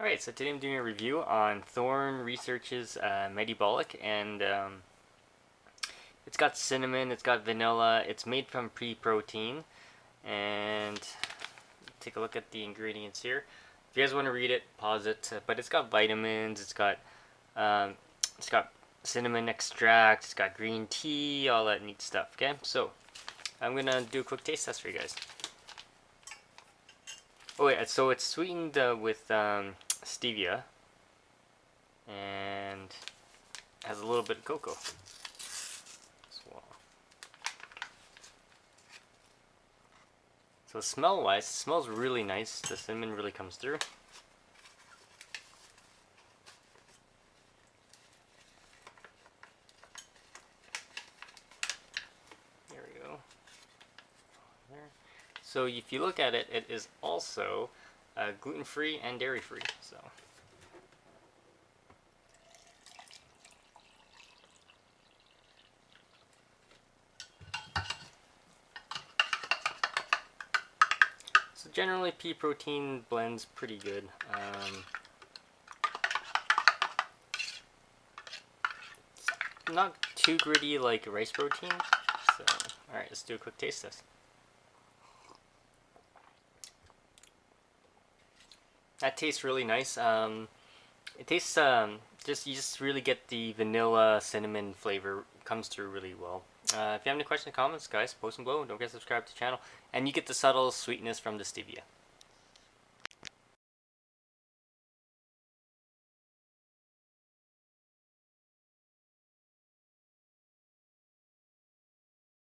Alright, so today I'm doing a review on Thorne Research's Medibolic, and it's got cinnamon, it's got vanilla, it's made from pea protein, and take a look at the ingredients here. If you guys want to read it, pause it, but it's got vitamins, um, it's got cinnamon extract, it's got green tea, all that neat stuff, okay? So, I'm gonna do a quick taste test for you guys. Oh yeah, so it's sweetened with stevia and has a little bit of cocoa as well. So smell wise, it smells really nice. The cinnamon really comes through. There we go. There. So if you look at it, it is also gluten-free and dairy-free. So generally, pea protein blends pretty good. It's not too gritty like rice protein. So, alright, let's do a quick taste test. That tastes really nice. It tastes you just really get the vanilla cinnamon flavor, comes through really well. If you have any questions or comments, guys, post them below. Don't forget to subscribe to the channel, and you get the subtle sweetness from the stevia.